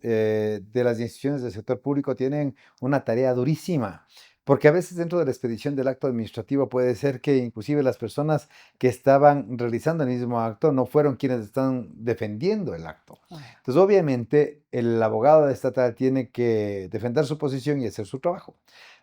de las instituciones del sector público tienen una tarea durísima, porque a veces dentro de la expedición del acto administrativo puede ser que inclusive las personas que estaban realizando el mismo acto no fueron quienes están defendiendo el acto. Ah, Entonces, obviamente, el abogado estatal tiene que defender su posición y hacer su trabajo.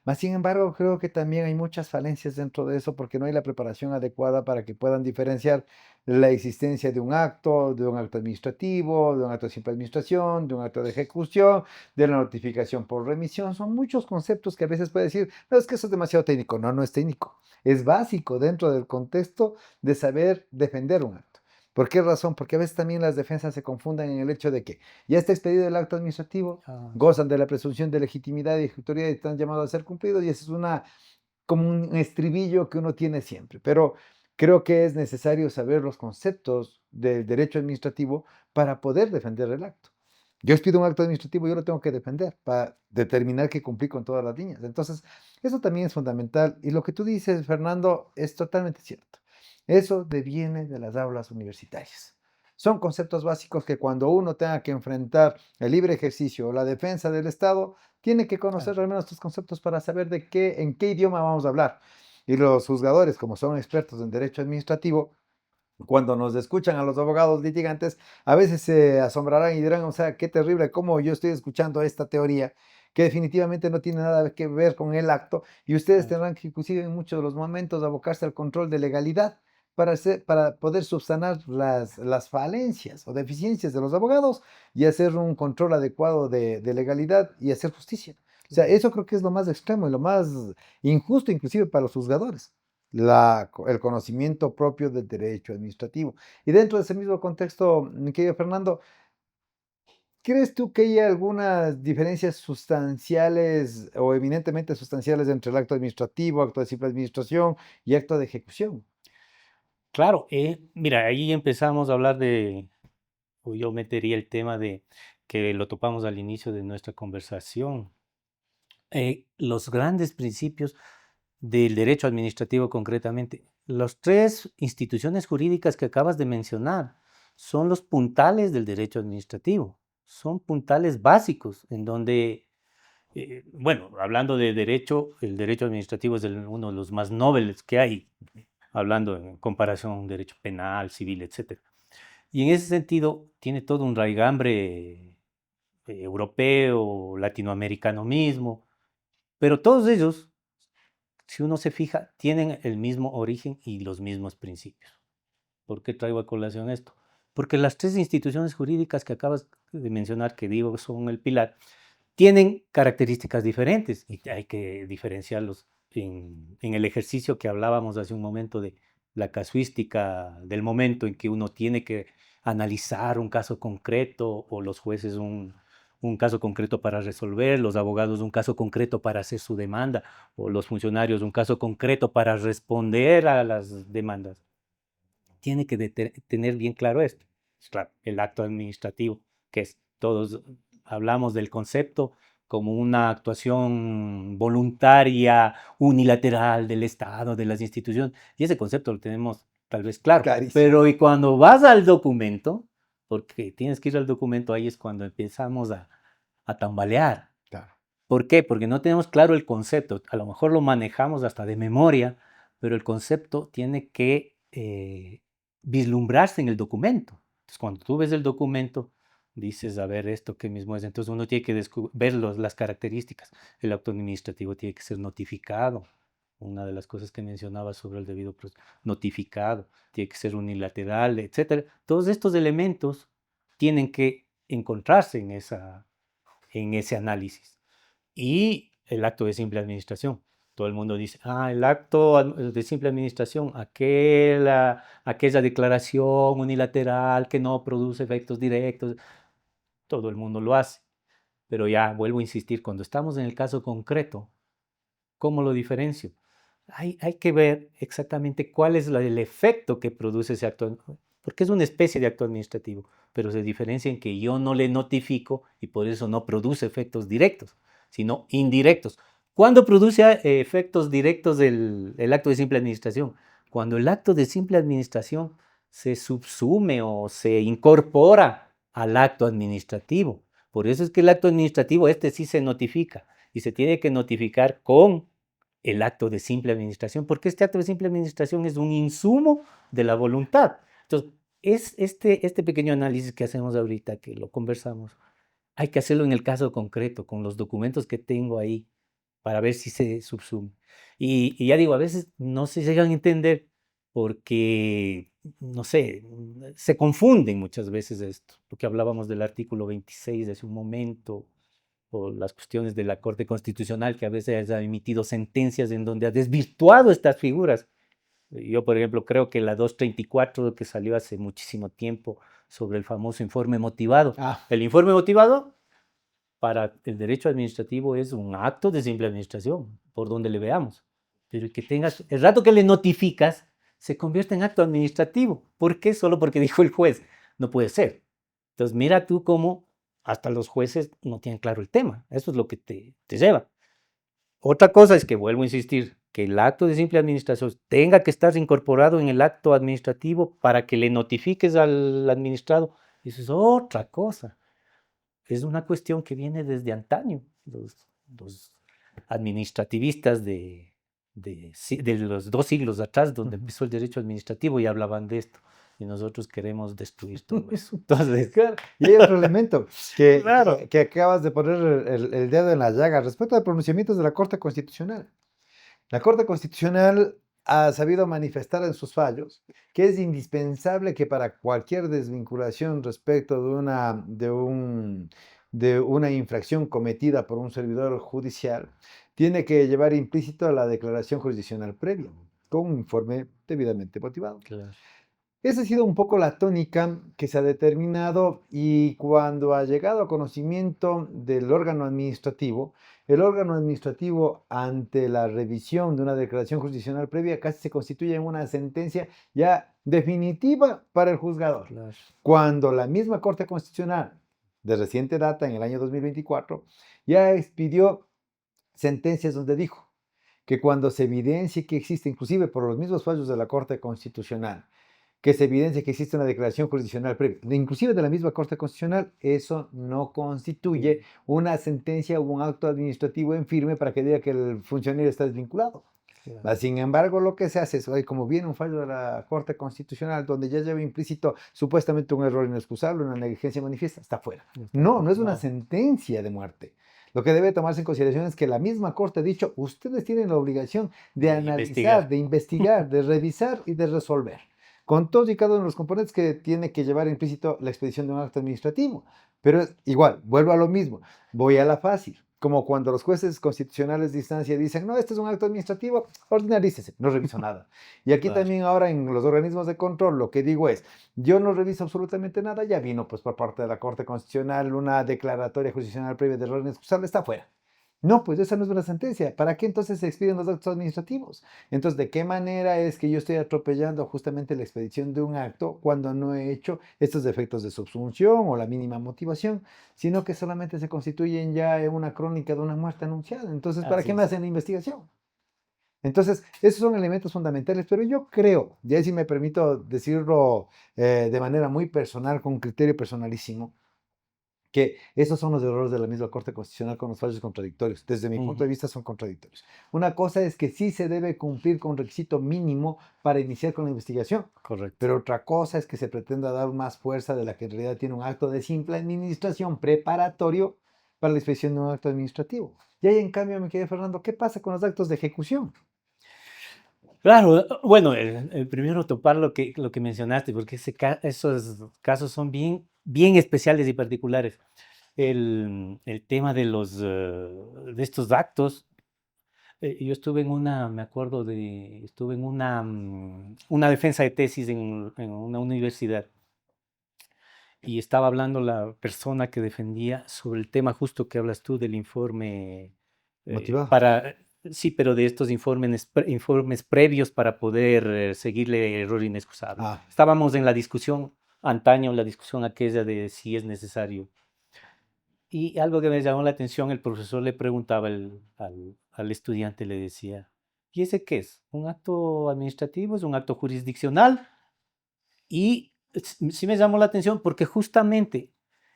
Mas, sin embargo, creo que también hay muchas falencias dentro de eso porque no hay la preparación adecuada para que puedan diferenciar la existencia de un acto administrativo, de un acto de simple administración, de un acto de ejecución, de la notificación por remisión. Son muchos conceptos que a veces puede decir, no, es que eso es demasiado técnico. No, no es técnico. Es básico dentro del contexto de saber defender un acto. ¿Por qué razón? Porque a veces también las defensas se confunden en el hecho de que ya está expedido el acto administrativo, sí. gozan de la presunción de legitimidad y ejecutoriedad y están llamados a ser cumplidos, y eso es una como un estribillo que uno tiene siempre. Pero creo que es necesario saber los conceptos del derecho administrativo para poder defender el acto. Yo expido un acto administrativo, yo lo tengo que defender para determinar que cumplí con todas las líneas. Entonces, eso también es fundamental. Y lo que tú dices, Fernando, es totalmente cierto. Eso deviene de las aulas universitarias. Son conceptos básicos que cuando uno tenga que enfrentar el libre ejercicio o la defensa del Estado, tiene que Claro. conocer al menos estos conceptos para saber en qué idioma vamos a hablar. Y los juzgadores, como son expertos en derecho administrativo, cuando nos escuchan a los abogados litigantes, a veces se asombrarán y dirán, o sea, qué terrible cómo yo estoy escuchando esta teoría que definitivamente no tiene nada que ver con el acto, y ustedes Claro. tendrán que inclusive en muchos de los momentos abocarse al control de legalidad para poder subsanar las falencias o deficiencias de los abogados y hacer un control adecuado de legalidad y hacer justicia. O sea, Claro. eso creo que es lo más extremo y lo más injusto inclusive para los juzgadores, el conocimiento propio del derecho administrativo. Y dentro de ese mismo contexto, mi querido Fernando, ¿crees tú que hay algunas diferencias sustanciales o eminentemente sustanciales entre el acto administrativo, acto de simple administración y acto de ejecución? Claro, mira, ahí empezamos a hablar o yo metería el tema de que lo topamos al inicio de nuestra conversación. Los grandes principios del derecho administrativo concretamente. Las tres instituciones jurídicas que acabas de mencionar son los puntales del derecho administrativo, son puntales básicos en donde, bueno, hablando de derecho, el derecho administrativo es uno de los más nobles que hay, hablando en comparación a un derecho penal, civil, etcétera. Y en ese sentido tiene todo un raigambre europeo, latinoamericano mismo, pero todos ellos, si uno se fija, tienen el mismo origen y los mismos principios. ¿Por qué traigo a colación esto? Porque las tres instituciones jurídicas que acabas de mencionar, que digo son el pilar, tienen características diferentes y hay que diferenciarlos en el ejercicio que hablábamos hace un momento de la casuística del momento en que uno tiene que analizar un caso concreto o los jueces un caso concreto para resolver, los abogados un caso concreto para hacer su demanda o los funcionarios un caso concreto para responder a las demandas. Tiene que tener bien claro esto. Claro, el acto administrativo, que es, todos hablamos del concepto como una actuación voluntaria, unilateral del Estado, de las instituciones, y ese concepto lo tenemos tal vez claro, Clarísimo. pero y cuando vas al documento, porque tienes que ir al documento, ahí es cuando empezamos a tambalear. Claro. ¿Por qué? Porque no tenemos claro el concepto. A lo mejor lo manejamos hasta de memoria, pero el concepto tiene que vislumbrarse en el documento. Entonces, cuando tú ves el documento, dices, a ver, esto qué mismo es. Entonces, uno tiene que ver las características. El acto administrativo tiene que ser notificado. Una de las cosas que mencionaba sobre el debido proceso, notificado, tiene que ser unilateral, etcétera. Todos estos elementos tienen que encontrarse en ese análisis. Y el acto de simple administración. Todo el mundo dice, el acto de simple administración, aquella declaración unilateral que no produce efectos directos, todo el mundo lo hace. Pero ya vuelvo a insistir, cuando estamos en el caso concreto, ¿cómo lo diferencio? Hay que ver exactamente cuál es el efecto que produce ese acto, porque es una especie de acto administrativo, pero se diferencia en que yo no le notifico y por eso no produce efectos directos, sino indirectos. ¿Cuándo produce efectos directos el acto de simple administración? Cuando el acto de simple administración se subsume o se incorpora al acto administrativo. Por eso es que el acto administrativo, sí se notifica y se tiene que notificar con el acto de simple administración, porque este acto de simple administración es un insumo de la voluntad. Entonces, es este pequeño análisis que hacemos ahorita, que lo conversamos, hay que hacerlo en el caso concreto, con los documentos que tengo ahí, para ver si se subsume. Y ya digo, a veces no se llegan a entender porque, no sé, se confunden muchas veces esto, lo que hablábamos del artículo 26 de hace un momento, o las cuestiones de la Corte Constitucional, que a veces ha emitido sentencias en donde ha desvirtuado estas figuras. Yo, por ejemplo, creo que la 234 que salió hace muchísimo tiempo sobre el famoso informe motivado. Ah, El informe motivado para el derecho administrativo es un acto de simple administración, por donde le veamos. Pero que tengas, el rato que le notificas, se convierte en acto administrativo. ¿Por qué? Solo porque dijo el juez. No puede ser. Entonces, mira tú cómo hasta los jueces no tienen claro el tema. Eso es lo que te lleva. Otra cosa es que, vuelvo a insistir, que el acto de simple administración tenga que estar incorporado en el acto administrativo para que le notifiques al administrado. Eso es otra cosa. Es una cuestión que viene desde antaño. Los administrativistas de los 2 siglos atrás, donde ujú. empezó el derecho administrativo, y hablaban de esto. Y nosotros queremos destruir todo eso. Entonces, Claro, y hay otro elemento que, claro. que acabas de poner el dedo en la llaga respecto a pronunciamientos de la Corte Constitucional. La Corte Constitucional ha sabido manifestar en sus fallos que es indispensable que para cualquier desvinculación respecto de una infracción cometida por un servidor judicial, tiene que llevar implícito la declaración jurisdiccional previa, con un informe debidamente motivado. Claro. Esa ha sido un poco la tónica que se ha determinado y cuando ha llegado a conocimiento del órgano administrativo, el órgano administrativo ante la revisión de una declaración jurisdiccional previa casi se constituye en una sentencia ya definitiva para el juzgador. Claro. Cuando la misma Corte Constitucional de reciente data, en el año 2024, ya expidió sentencias donde dijo que cuando se evidencie que existe, inclusive por los mismos fallos de la Corte Constitucional, que se evidencie que existe una declaración jurisdiccional previa, inclusive de la misma Corte Constitucional, eso no constituye una sentencia o un acto administrativo en firme para que diga que el funcionario está desvinculado. Claro. Sin embargo, lo que se hace es, hoy, como viene un fallo de la Corte Constitucional donde ya lleva implícito supuestamente un error inexcusable, una negligencia manifiesta, está fuera. No, no es una No. sentencia de muerte. Lo que debe tomarse en consideración es que la misma Corte ha dicho, ustedes tienen la obligación de De analizar, investigar. de investigar, de revisar y de resolver con todos y cada uno de los componentes que tiene que llevar implícito la expedición de un acto administrativo. Pero igual, vuelvo a lo mismo, voy a la fácil. Como cuando los jueces constitucionales de instancia dicen, no, este es un acto administrativo, ordinarícese, no reviso nada. Y aquí Claro. también ahora en los organismos de control lo que digo es, yo no reviso absolutamente nada, ya vino pues por parte de la Corte Constitucional una declaratoria jurisdiccional previa de error inexcusable, está fuera. No, pues esa no es una sentencia. ¿Para qué entonces se expiden los actos administrativos? Entonces, ¿de qué manera es que yo estoy atropellando justamente la expedición de un acto cuando no he hecho estos defectos de subsunción o la mínima motivación, sino que solamente se constituyen ya en una crónica de una muerte anunciada? Entonces, ¿para Así qué me es. hacen la investigación? Entonces, esos son elementos fundamentales, pero yo creo, ya si me permito decirlo de manera muy personal, con criterio personalísimo, que esos son los errores de la misma Corte Constitucional con los fallos contradictorios. Desde mi punto Ujú. de vista son contradictorios. Una cosa es que sí se debe cumplir con un requisito mínimo para iniciar con la investigación, Correcto. pero otra cosa es que se pretenda dar más fuerza de la que en realidad tiene un acto de simple administración preparatorio para la expedición de un acto administrativo. Y ahí, en cambio, me quedé, Fernando, ¿qué pasa con los actos de ejecución? Claro, bueno, el primero topar lo que mencionaste, porque esos casos son bien especiales y particulares. El tema de estos actos, yo estuve me acuerdo estuve en una defensa de tesis en una universidad, y estaba hablando la persona que defendía sobre el tema justo que hablas tú del informe, Motivado. sí, pero de estos informes previos para poder seguirle error inexcusable. Ah, Estábamos en la discusión antaño, la discusión aquella de si es necesario. Y algo que me llamó la atención, el profesor le preguntaba al estudiante, le decía, ¿y ese qué es? ¿Un acto administrativo? ¿Es un acto jurisdiccional? Y sí me llamó la atención porque justamente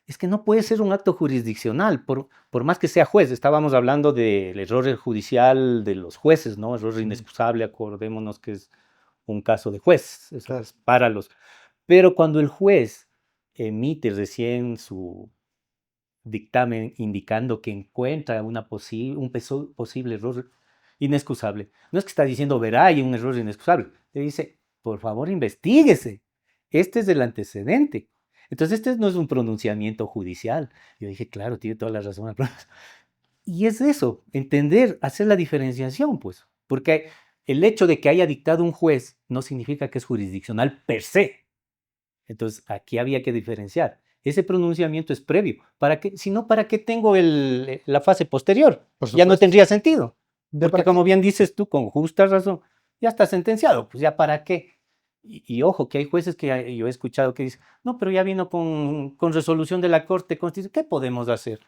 Es que no puede ser un acto jurisdiccional, por más que sea juez. Estábamos hablando del error judicial de los jueces, ¿no? Error Ujú. inexcusable, acordémonos que es un caso de juez, eso Claro. es para los... Pero cuando el juez emite recién su dictamen indicando que encuentra posible error inexcusable, no es que está diciendo verá hay un error inexcusable, le dice, por favor, investíguese. Este es el antecedente. Entonces, este no es un pronunciamiento judicial. Yo dije, claro, tiene toda la razón. Y es eso, entender, hacer la diferenciación, pues, porque el hecho de que haya dictado un juez no significa que es jurisdiccional per se. Entonces, aquí había que diferenciar. Ese pronunciamiento es previo. ¿Para qué? Si no, ¿para qué tengo la fase posterior? Por Ya no supuesto. tendría sentido. ¿De Porque para qué? como bien dices tú, con justa razón, ya está sentenciado. Pues ya para qué. Y ojo, que hay jueces que yo he escuchado que dicen, no, pero ya vino con resolución de la Corte Constitucional, ¿qué podemos hacer?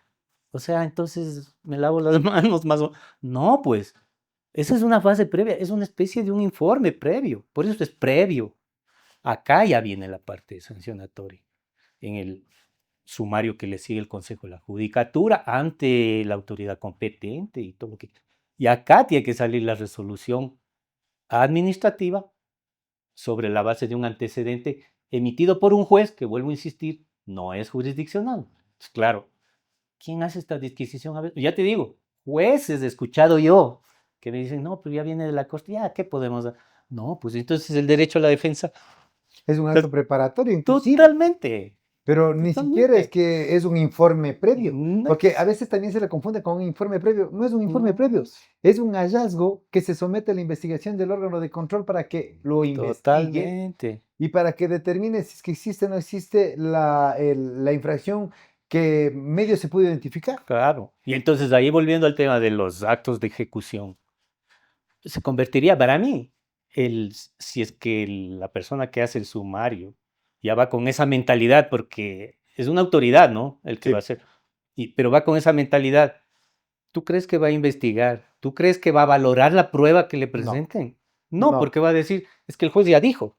O sea, entonces me lavo las manos más o... No, pues, esa es una fase previa, es una especie de un informe previo, por eso es previo. Acá ya viene la parte sancionatoria, en el sumario que le sigue el Consejo de la Judicatura ante la autoridad competente y todo lo que... Y acá tiene que salir la resolución administrativa sobre la base de un antecedente emitido por un juez, que vuelvo a insistir, no es jurisdiccional. Pues claro, ¿quién hace esta disquisición? A ver, ya te digo, jueces he escuchado yo que me dicen, no, pero ya viene de la Corte, ya, ¿qué podemos hacer? No, pues entonces el derecho a la defensa, Es un acto preparatorio, inclusive. totalmente, Pero ni siquiera es totalmente. que es un informe previo, No, porque a veces también se le confunde con un informe previo. No es un informe previo, no, es un hallazgo que se somete a la investigación del órgano de control para que lo investigue totalmente. y para que determine si es que existe o no existe la infracción que medio se pudo identificar. Claro. Y entonces ahí volviendo al tema de los actos de ejecución, se convertiría para mí, si es que la persona que hace el sumario ya va con esa mentalidad, porque es una autoridad, ¿no? El que va a Sí, hacer, pero va con esa mentalidad. ¿Tú crees que va a investigar? ¿Tú crees que va a valorar la prueba que le no, presenten? No, no, porque va a decir, es que el juez ya dijo,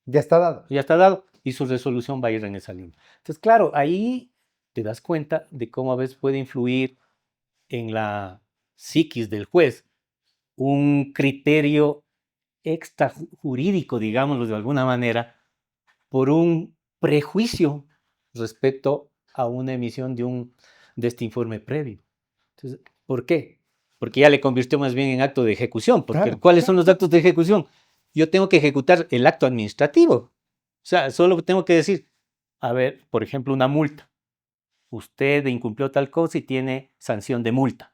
ya está dado. ya está dado, y su resolución va a ir en esa línea. Entonces, claro, ahí te das cuenta de cómo a veces puede influir en la psiquis del juez un criterio extrajurídico, digámoslo de alguna manera, por un prejuicio respecto a una emisión de este informe previo. Entonces, ¿por qué? Porque ya le convirtió más bien en acto de ejecución, porque Claro, ¿cuáles son los actos de ejecución? Yo tengo que ejecutar el acto administrativo. O sea, solo tengo que decir, a ver, por ejemplo, una multa. Usted incumplió tal cosa y tiene sanción de multa.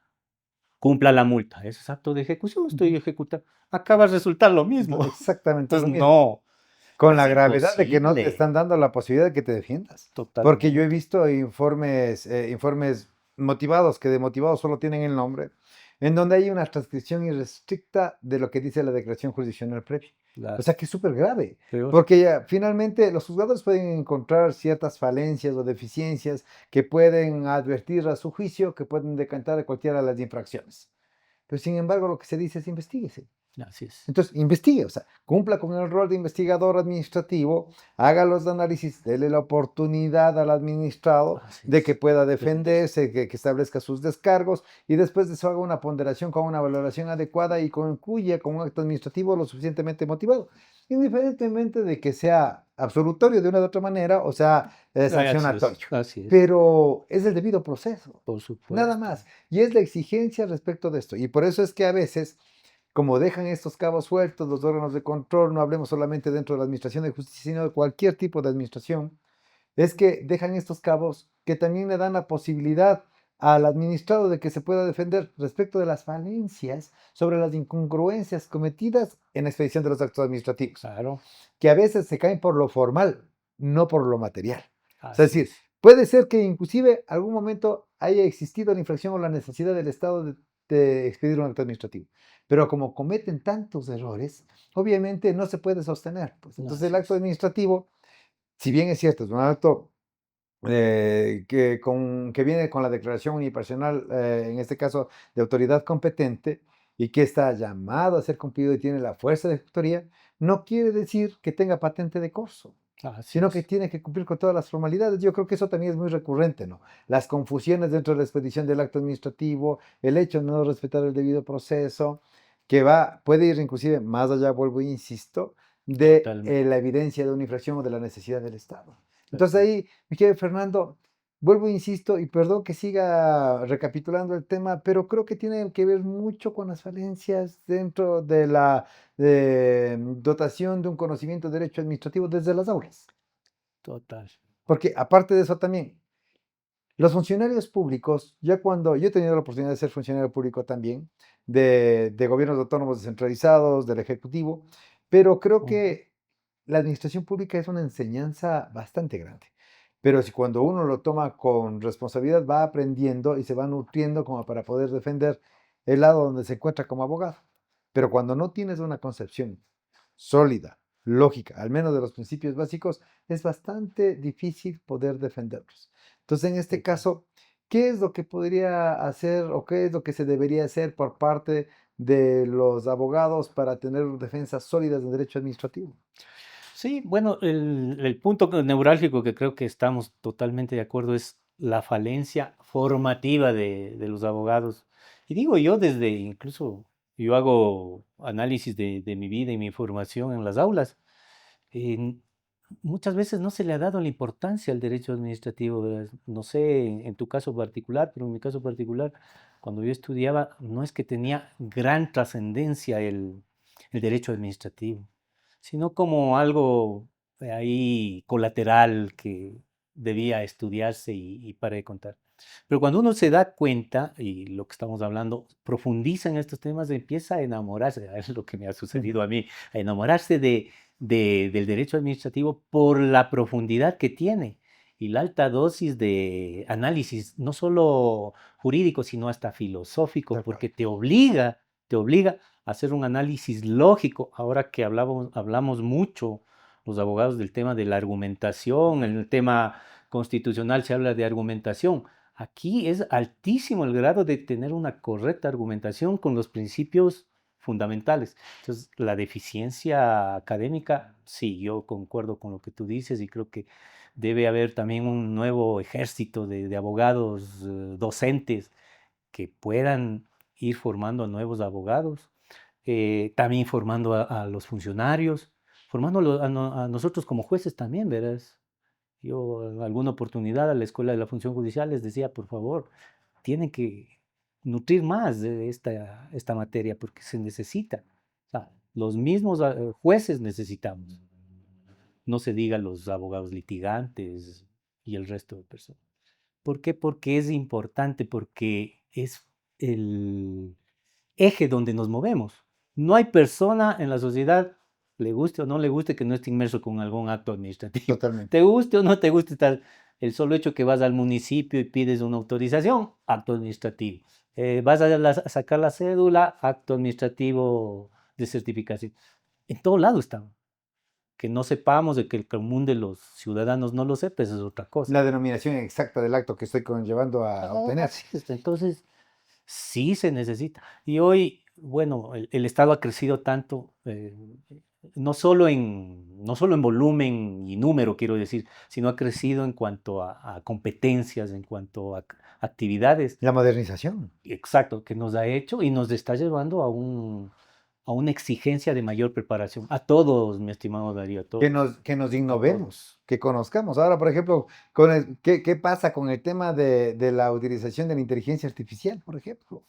Cumpla la multa. Eso es acto de ejecución, estoy ujú, ejecutando. Acá va a resultar lo mismo. exactamente lo Entonces, mismo. no, Con es la gravedad de que no te imposible. están dando la posibilidad de que te defiendas. Porque yo he Totalmente. visto informes motivados que de motivados solo tienen el nombre, en donde hay una transcripción irrestricta de lo que dice la declaración jurisdiccional previa. O Claro, sea que es súper grave, peor. porque ya, finalmente los juzgadores pueden encontrar ciertas falencias o deficiencias que pueden advertir a su juicio, que pueden decantar de cualquiera de las infracciones. Pero sin embargo, lo que se dice es investiguese. Así es. Entonces, investigue, o sea, cumpla con el rol de investigador administrativo, haga los análisis, dele la oportunidad al administrado Así de que es. pueda Defenderse. defenderse, que establezca sus descargos y después de eso haga una ponderación con una valoración adecuada y concluya con un acto administrativo lo suficientemente motivado, indiferentemente de que sea absolutorio de una u otra manera o sea Así es. sancionatorio. Así es. Pero es el debido proceso, Por nada supuesto. más. Y es la exigencia respecto de esto. Y por eso es que a veces como dejan estos cabos sueltos los órganos de control, no hablemos solamente dentro de la administración de justicia, sino de cualquier tipo de administración, es que dejan estos cabos que también le dan la posibilidad al administrado de que se pueda defender respecto de las falencias sobre las incongruencias cometidas en la expedición de los actos administrativos, Claro. que a veces se caen por lo formal, no por lo material. Es Así decir, es. puede ser que inclusive algún momento haya existido la infracción o la necesidad del Estado de expedir un acto administrativo. Pero como cometen tantos errores, obviamente no se puede sostener. Pues entonces el Así acto es. administrativo, si bien es cierto, es un acto que viene con la declaración unipersonal, en este caso de autoridad competente, y que está llamado a ser cumplido y tiene la fuerza de ejecutoría, no quiere decir que tenga patente de corso. Así sino que es, tiene que cumplir con todas las formalidades. Yo creo que eso también es muy recurrente, ¿no? Las confusiones dentro de la expedición del acto administrativo, el hecho de no respetar el debido proceso, que puede ir inclusive más allá, vuelvo e insisto, de totalmente. la evidencia de una infracción o de la necesidad del Estado. Entonces Así es. ahí, mi querido Fernando, vuelvo e insisto, y perdón que siga recapitulando el tema, pero creo que tiene que ver mucho con las falencias dentro de la dotación de un conocimiento de derecho administrativo desde las aulas. Total. Porque aparte de eso también, los funcionarios públicos, ya cuando yo he tenido la oportunidad de ser funcionario público también, de gobiernos autónomos descentralizados, del Ejecutivo, pero creo Ujú. que la administración pública es una enseñanza bastante grande. Pero si cuando uno lo toma con responsabilidad, va aprendiendo y se va nutriendo como para poder defender el lado donde se encuentra como abogado. Pero cuando no tienes una concepción sólida, lógica, al menos de los principios básicos, es bastante difícil poder defenderlos. Entonces, en este Total. caso, ¿qué es lo que podría hacer o qué es lo que se debería hacer por parte de los abogados para tener defensas sólidas de derecho administrativo? Sí, bueno, el punto neurálgico que creo que estamos totalmente de acuerdo es la falencia formativa de los abogados. Y digo yo desde, incluso yo hago análisis de mi vida y mi formación en las aulas. En- Muchas veces no se le ha dado la importancia al derecho administrativo, ¿verdad? No sé en tu caso particular, pero en mi caso particular, cuando yo estudiaba, no es que tenía gran trascendencia el derecho administrativo, sino como algo ahí colateral que debía estudiarse y para de contar. Pero cuando uno se da cuenta, y lo que estamos hablando, profundiza en estos temas, empieza a enamorarse, es lo que me ha sucedido a mí, a enamorarse del derecho administrativo por la profundidad que tiene y la alta dosis de análisis, no solo jurídico, sino hasta filosófico, Tal cual. porque te obliga a hacer un análisis lógico. Ahora que hablamos mucho los abogados del tema de la argumentación, en el tema constitucional se habla de argumentación. Aquí es altísimo el grado de tener una correcta argumentación con los principios fundamentales. Entonces, la deficiencia académica, sí, yo concuerdo con lo que tú dices y creo que debe haber también un nuevo ejército de abogados, docentes que puedan ir formando a nuevos abogados, también formando a los funcionarios, formando a nosotros como jueces también, verás. Yo en alguna oportunidad a la Escuela de la Función Judicial les decía, por favor, tienen que nutrir más de esta materia porque se necesita. O sea, los mismos jueces necesitamos. No se diga los abogados litigantes y el resto de personas. ¿Por qué? Porque es importante, porque es el eje donde nos movemos. No hay persona en la sociedad, le guste o no le guste, que no esté inmerso con algún acto administrativo. Totalmente. Te guste o no te guste, tal, el solo hecho que vas al municipio y pides una autorización, acto administrativo. Vas a sacar la cédula, acto administrativo de certificación. En todo lado estamos. Que no sepamos, de que el común de los ciudadanos no lo sepa, eso es otra cosa. La denominación exacta del acto que estoy conllevando a obtener. Así es. Entonces, sí se necesita. Y hoy, bueno, el Estado ha crecido tanto, no solo en volumen y número, quiero decir, sino ha crecido en cuanto a competencias, en cuanto a actividades, La modernización, exacto, que nos ha hecho y nos está llevando a una exigencia de mayor preparación. A todos, mi estimado Darío, que nos a todos. innovemos, que conozcamos. Ahora, por ejemplo, ¿qué pasa con el tema de la utilización de la inteligencia artificial, por ejemplo?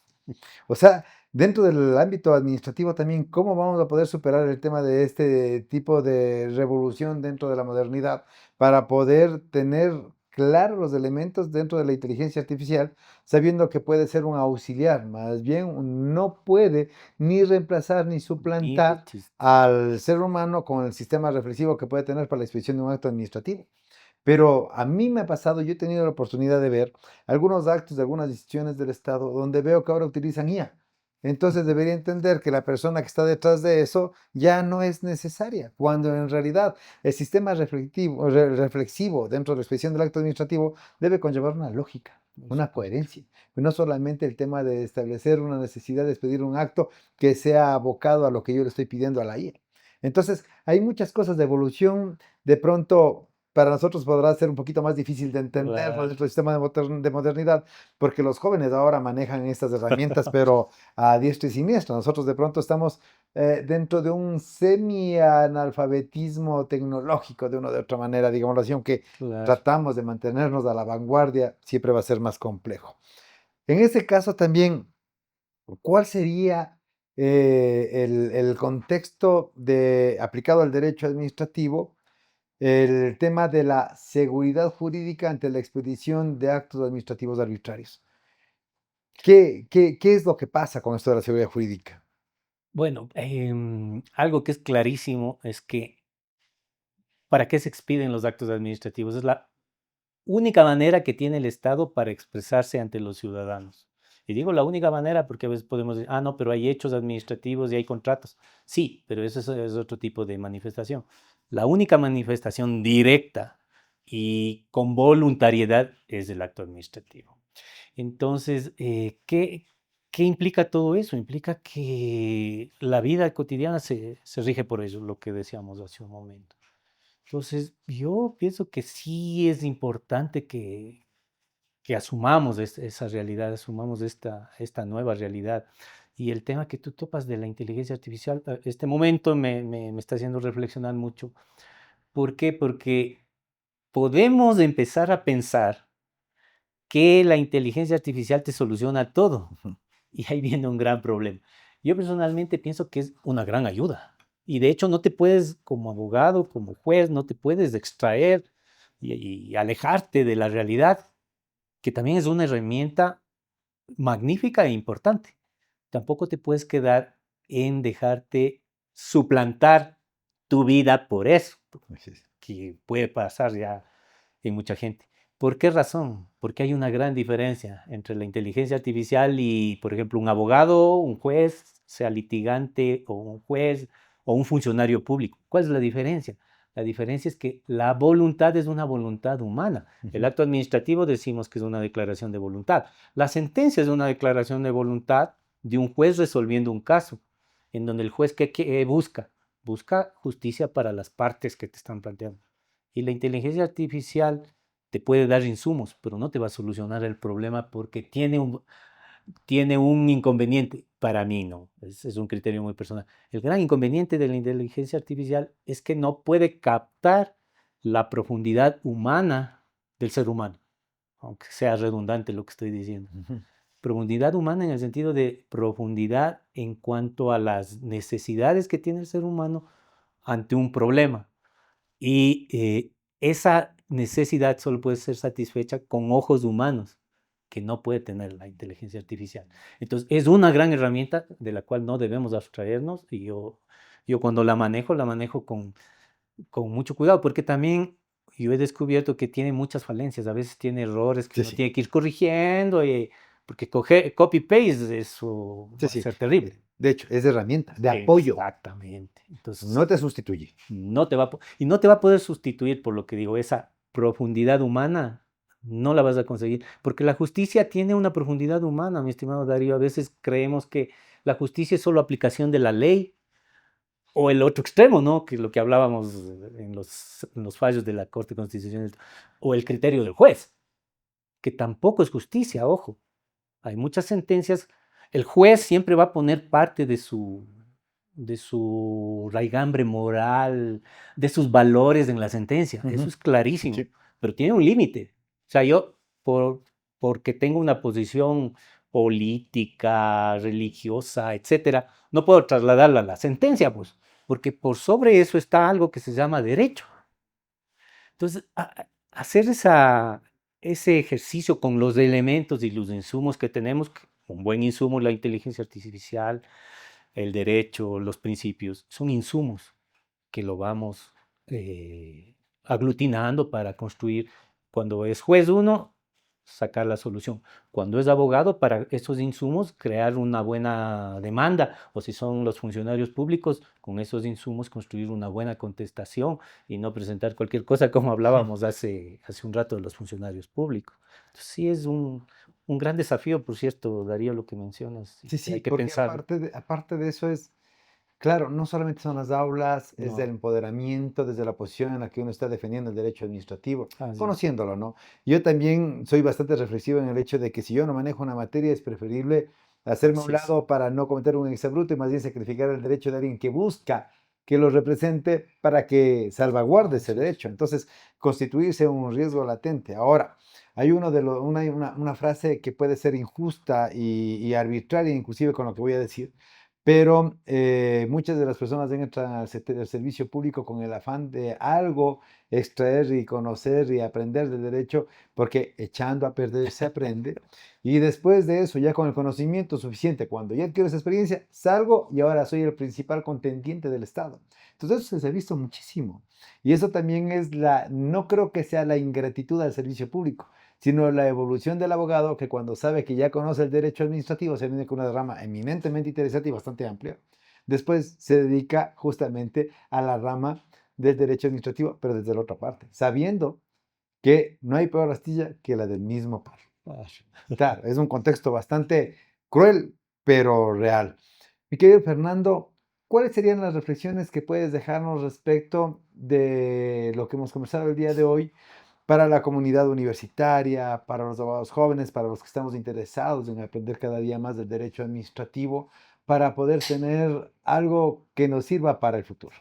O sea, dentro del ámbito administrativo también, ¿cómo vamos a poder superar el tema de este tipo de revolución dentro de la modernidad para poder tener claros los elementos dentro de la inteligencia artificial, sabiendo que puede ser un auxiliar, más bien no puede ni reemplazar ni Ni de suplantar chiste. al ser humano con el sistema reflexivo que puede tener para la expedición de un acto administrativo? Pero a mí me ha pasado, yo he tenido la oportunidad de ver algunos actos de algunas decisiones del Estado donde veo que ahora utilizan IA. Entonces debería entender que la persona que está detrás de eso ya no es necesaria, cuando en realidad el sistema reflexivo dentro de la expedición del acto administrativo debe conllevar una lógica, Por una supuesto. coherencia, y no solamente el tema de establecer una necesidad de expedir un acto que sea abocado a lo que yo le estoy pidiendo a la IA. Entonces, hay muchas cosas de evolución. De pronto, para nosotros podrá ser un poquito más difícil de entender Claro, nuestro sistema de modernidad, porque los jóvenes ahora manejan estas herramientas, pero a diestra y siniestra. Nosotros de pronto estamos dentro de un semi-analfabetismo tecnológico, de una de otra manera, digámoslo así, aunque claro. tratamos de mantenernos a la vanguardia, siempre va a ser más complejo. En ese caso también, ¿cuál sería el contexto aplicado al derecho administrativo, el tema de la seguridad jurídica ante la expedición de actos administrativos arbitrarios? ¿Qué es lo que pasa con esto de la seguridad jurídica? Bueno, algo que es clarísimo es que ¿para qué se expiden los actos administrativos? Es la única manera que tiene el Estado para expresarse ante los ciudadanos. Y digo la única manera porque a veces podemos decir, ah, no, pero hay hechos administrativos y hay contratos. Sí, pero eso es otro tipo de manifestación. La única manifestación directa y con voluntariedad es el acto administrativo. Entonces, ¿qué implica todo eso? Implica que la vida cotidiana se rige por eso, lo que decíamos hace un momento. Entonces, yo pienso que sí es importante que asumamos esa realidad, asumamos esta nueva realidad. Y el tema que tú topas de la inteligencia artificial, este momento me está haciendo reflexionar mucho. ¿Por qué? Porque podemos empezar a pensar que la inteligencia artificial te soluciona todo. Ujú. Y ahí viene un gran problema. Yo personalmente pienso que es una gran ayuda. Y de hecho no te puedes, como abogado, como juez, no te puedes extraer y alejarte de la realidad, que también es una herramienta magnífica e importante. Tampoco te puedes quedar en dejarte suplantar tu vida por eso, Así es. que puede pasar ya en mucha gente. ¿Por qué razón? Porque hay una gran diferencia entre la inteligencia artificial y, por ejemplo, un abogado, un juez, sea litigante o un juez o un funcionario público. ¿Cuál es la diferencia? La diferencia es que la voluntad es una voluntad humana. El Ujú. acto administrativo decimos que es una declaración de voluntad. La sentencia es una declaración de voluntad de un juez resolviendo un caso, en donde el juez ¿qué busca? Busca justicia para las partes que te están planteando. Y la inteligencia artificial te puede dar insumos, pero no te va a solucionar el problema porque tiene un inconveniente. Para mí no, es un criterio muy personal. El gran inconveniente de la inteligencia artificial es que no puede captar la profundidad humana del ser humano, aunque sea redundante lo que estoy diciendo. Ujú. Profundidad humana en el sentido de profundidad en cuanto a las necesidades que tiene el ser humano ante un problema. Y esa necesidad solo puede ser satisfecha con ojos humanos, que no puede tener la inteligencia artificial. Entonces, es una gran herramienta de la cual no debemos abstraernos y yo cuando la manejo con mucho cuidado, porque también yo he descubierto que tiene muchas falencias, a veces tiene errores que Sí, uno sí, tiene que ir corrigiendo, porque copy-paste, eso sí, va a sí. ser terrible. De hecho, es de herramienta, de apoyo, Exactamente. Entonces, no te sustituye. y no te va a poder sustituir, por lo que digo, esa profundidad humana, no la vas a conseguir, porque la justicia tiene una profundidad humana, mi estimado Darío. A veces creemos que la justicia es solo aplicación de la ley, o el otro extremo, ¿no? Que es lo que hablábamos en los fallos de la Corte Constitucional, o el criterio del juez, que tampoco es justicia, ojo. Hay muchas sentencias, el juez siempre va a poner parte de su raigambre moral, de sus valores en la sentencia, eso Ujú. es clarísimo, Sí. pero tiene un límite. O sea, yo, porque tengo una posición política, religiosa, etcétera, no puedo trasladarla a la sentencia, pues, porque por sobre eso está algo que se llama derecho. Entonces, hacer ese ejercicio con los elementos y los insumos que tenemos, un buen insumo, la inteligencia artificial, el derecho, los principios, son insumos que lo vamos aglutinando para construir. Cuando es juez uno, sacar la solución. Cuando es abogado, para esos insumos, crear una buena demanda. O si son los funcionarios públicos, con esos insumos construir una buena contestación y no presentar cualquier cosa como hablábamos hace un rato de los funcionarios públicos. Entonces, sí es un gran desafío, por cierto, Darío, lo que mencionas, y Sí, que hay sí, que porque pensar. aparte de eso es, Claro, no solamente son las aulas, es No, el empoderamiento desde la posición en la que uno está defendiendo el derecho administrativo, así es. conociéndolo, ¿no? Yo también soy bastante reflexivo en el hecho de que si yo no manejo una materia, es preferible hacerme a un Así es. lado para no cometer un exabrupto y más bien sacrificar el derecho de alguien que busca que lo represente para que salvaguarde ese Así es. derecho. Entonces, constituirse un riesgo latente. Ahora, hay una frase que puede ser injusta y arbitraria, inclusive con lo que voy a decir, pero muchas de las personas entran al servicio público con el afán de algo extraer y conocer y aprender de derecho, porque echando a perder se aprende. Y después de eso, ya con el conocimiento suficiente, cuando ya adquiero esa experiencia, salgo y ahora soy el principal contendiente del Estado. Entonces eso se ha visto muchísimo. Y eso también es no creo que sea la ingratitud al servicio público, sino la evolución del abogado que cuando sabe que ya conoce el derecho administrativo se viene con una rama eminentemente interesante y bastante amplia. Después se dedica justamente a la rama del derecho administrativo, pero desde la otra parte, sabiendo que no hay peor astilla que la del mismo palo. Claro, es un contexto bastante cruel, pero real. Mi querido Fernando, ¿cuáles serían las reflexiones que puedes dejarnos respecto de lo que hemos conversado el día de hoy para la comunidad universitaria, para los abogados jóvenes, para los que estamos interesados en aprender cada día más del derecho administrativo, para poder tener algo que nos sirva para el futuro?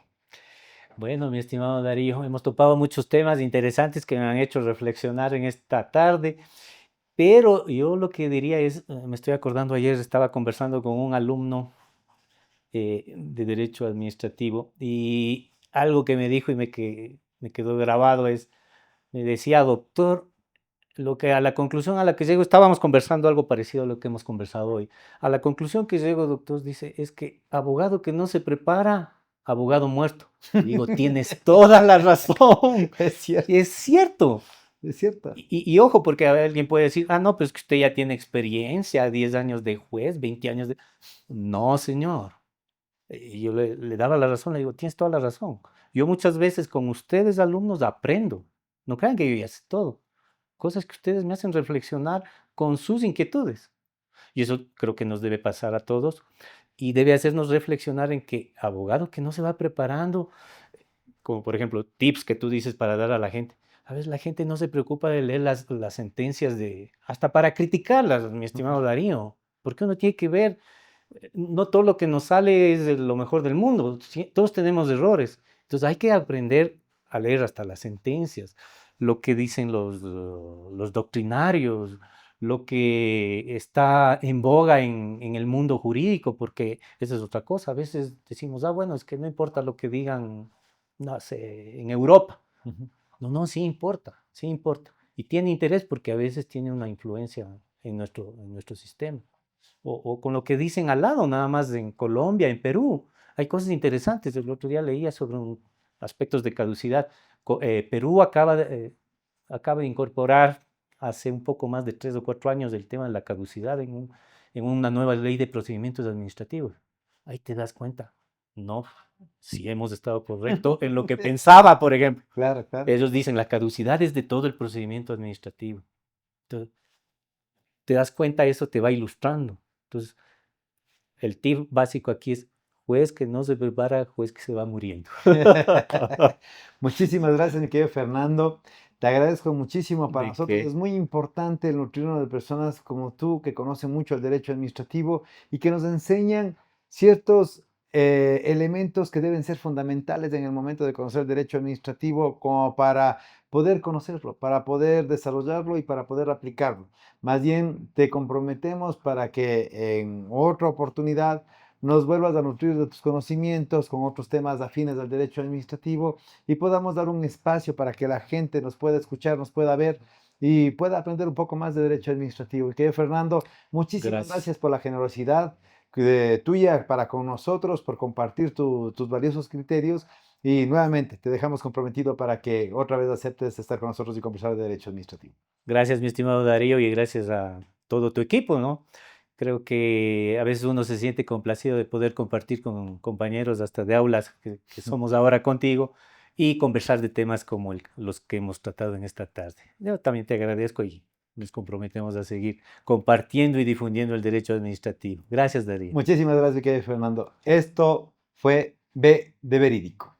Bueno, mi estimado Darío, hemos topado muchos temas interesantes que me han hecho reflexionar en esta tarde, pero yo lo que diría es, me estoy acordando ayer, estaba conversando con un alumno de Derecho Administrativo y algo que me dijo y me quedó grabado es, me decía, doctor, lo que a la conclusión a la que llego, estábamos conversando algo parecido a lo que hemos conversado hoy. A la conclusión que llego, doctor, dice, es que abogado que no se prepara, abogado muerto. Y digo, tienes toda la razón. Es cierto, Es cierto. es cierto. Y ojo, porque alguien puede decir, ah, no, pues que usted ya tiene experiencia, 10 años de juez, 20 años de... No, señor. Y yo le daba la razón, le digo, tienes toda la razón. Yo muchas veces con ustedes, alumnos, aprendo. No crean que yo ya sé todo. Cosas que ustedes me hacen reflexionar con sus inquietudes. Y eso creo que nos debe pasar a todos y debe hacernos reflexionar en que abogado que no se va preparando, como por ejemplo tips que tú dices para dar a la gente. A veces la gente no se preocupa de leer las sentencias de, hasta para criticarlas, mi estimado Darío, porque uno tiene que ver, no todo lo que nos sale es de lo mejor del mundo, todos tenemos errores, entonces hay que aprender a leer hasta las sentencias, lo que dicen los doctrinarios, lo que está en boga en el mundo jurídico, porque esa es otra cosa. A veces decimos, ah, bueno, es que no importa lo que digan, no sé, en Europa. Ujú. No, no, sí importa, sí importa. Y tiene interés porque a veces tiene una influencia en nuestro sistema. O con lo que dicen al lado, nada más en Colombia, en Perú. Hay cosas interesantes. El otro día leía sobre aspectos de caducidad. Perú acaba de incorporar hace un poco más de 3 o 4 años el tema de la caducidad en una nueva ley de procedimientos administrativos. Ahí te das cuenta. No, si hemos estado correcto en lo que pensaba, por ejemplo. Claro, claro. Ellos dicen la caducidad es de todo el procedimiento administrativo. Entonces, te das cuenta, eso te va ilustrando. Entonces, el tip básico aquí es juez que no se prepara, juez que se va muriendo. Muchísimas gracias, mi querido Fernando. Te agradezco muchísimo. Para ¿De nosotros es qué? muy importante el nutrirnos de personas como tú que conocen mucho el derecho administrativo y que nos enseñan ciertos elementos que deben ser fundamentales en el momento de conocer el derecho administrativo como para poder conocerlo, para poder desarrollarlo y para poder aplicarlo. Más bien, te comprometemos para que en otra oportunidad nos vuelvas a nutrir de tus conocimientos con otros temas afines al derecho administrativo y podamos dar un espacio para que la gente nos pueda escuchar, nos pueda ver y pueda aprender un poco más de derecho administrativo. Y que Fernando, muchísimas Gracias. gracias por la generosidad tuya para con nosotros, por compartir tus valiosos criterios y nuevamente te dejamos comprometido para que otra vez aceptes estar con nosotros y conversar de derecho administrativo. Gracias, mi estimado Darío, y gracias a todo tu equipo, ¿no? Creo que a veces uno se siente complacido de poder compartir con compañeros hasta de aulas que somos ahora contigo y conversar de temas como los que hemos tratado en esta tarde. Yo también te agradezco y nos comprometemos a seguir compartiendo y difundiendo el derecho administrativo. Gracias, Darío. Muchísimas gracias, querido Fernando. Esto fue B de verídico.